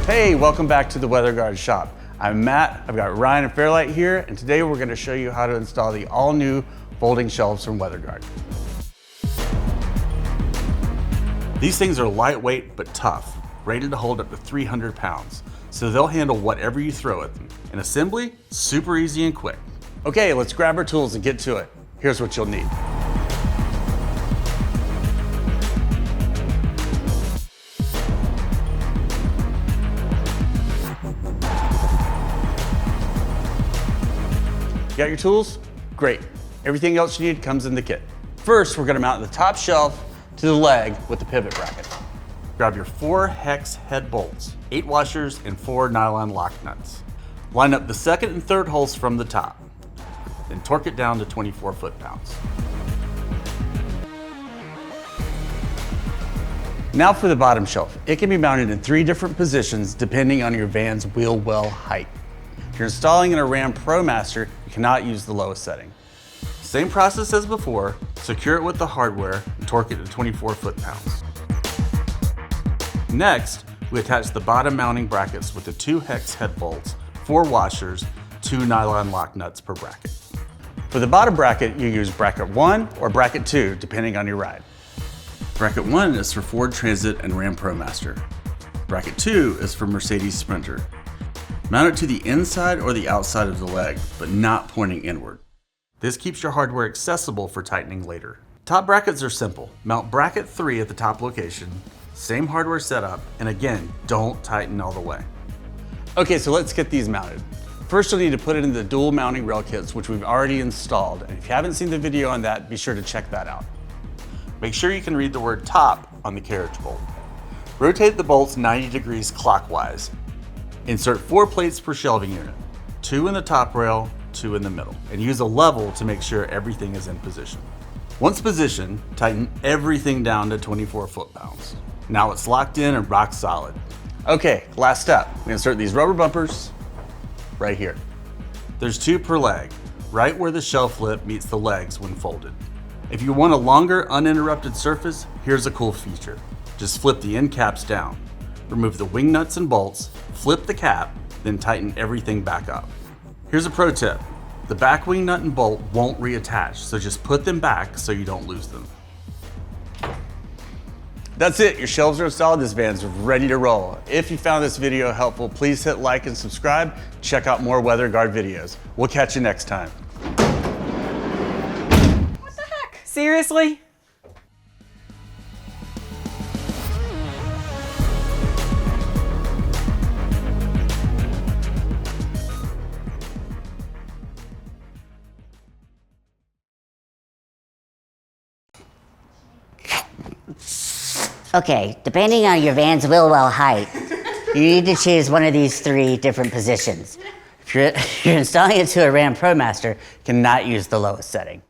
Hey, welcome back to the WeatherGuard shop. I'm Matt, I've got Ryan and Fairlight here, and today we're going to show you how to install the all-new folding shelves from WeatherGuard. These things are lightweight but tough, rated to hold up to 300 pounds, so they'll handle whatever you throw at them. And assembly, super easy and quick. Okay, let's grab our tools and get to it. Here's what you'll need. You got your tools? Great. Everything else you need comes in the kit. First, we're gonna mount the top shelf to the leg with the pivot bracket. Grab your 4 hex head bolts, 8 washers, and 4 nylon lock nuts. Line up the second and third holes from the top, then torque it down to 24 foot-pounds. Now for the bottom shelf. It can be mounted in 3 different positions depending on your van's wheel well height. If you're installing in a Ram ProMaster, you cannot use the lowest setting. Same process as before, secure it with the hardware and torque it to 24 foot-pounds. Next, we attach the bottom mounting brackets with the 2 hex head bolts, 4 washers, 2 nylon lock nuts per bracket. For the bottom bracket, you use bracket 1 or bracket 2, depending on your ride. Bracket 1 is for Ford Transit and Ram ProMaster. Bracket 2 is for Mercedes Sprinter. Mount it to the inside or the outside of the leg, but not pointing inward. This keeps your hardware accessible for tightening later. Top brackets are simple. Mount bracket 3 at the top location, same hardware setup, and again, don't tighten all the way. Okay, so let's get these mounted. First, you'll need to put it in the dual mounting rail kits, which we've already installed. And if you haven't seen the video on that, be sure to check that out. Make sure you can read the word top on the carriage bolt. Rotate the bolts 90 degrees clockwise. Insert 4 plates per shelving unit, 2 in the top rail, 2 in the middle, and use a level to make sure everything is in position. Once positioned, tighten everything down to 24 foot-pounds. Now it's locked in and rock solid. Okay, last step. We insert these rubber bumpers right here. There's 2 per leg, right where the shelf lip meets the legs when folded. If you want a longer, uninterrupted surface, here's a cool feature. Just flip the end caps down. Remove the wing nuts and bolts, flip the cap, then tighten everything back up. Here's a pro tip. The back wing nut and bolt won't reattach, so just put them back so you don't lose them. That's it, your shelves are installed, this van's ready to roll. If you found this video helpful, please hit like and subscribe. Check out more WeatherGuard videos. We'll catch you next time. What the heck? Seriously? Okay, depending on your van's wheel well height, you need to choose one of these 3 different positions. If you're installing it to a Ram ProMaster, you cannot use the lowest setting.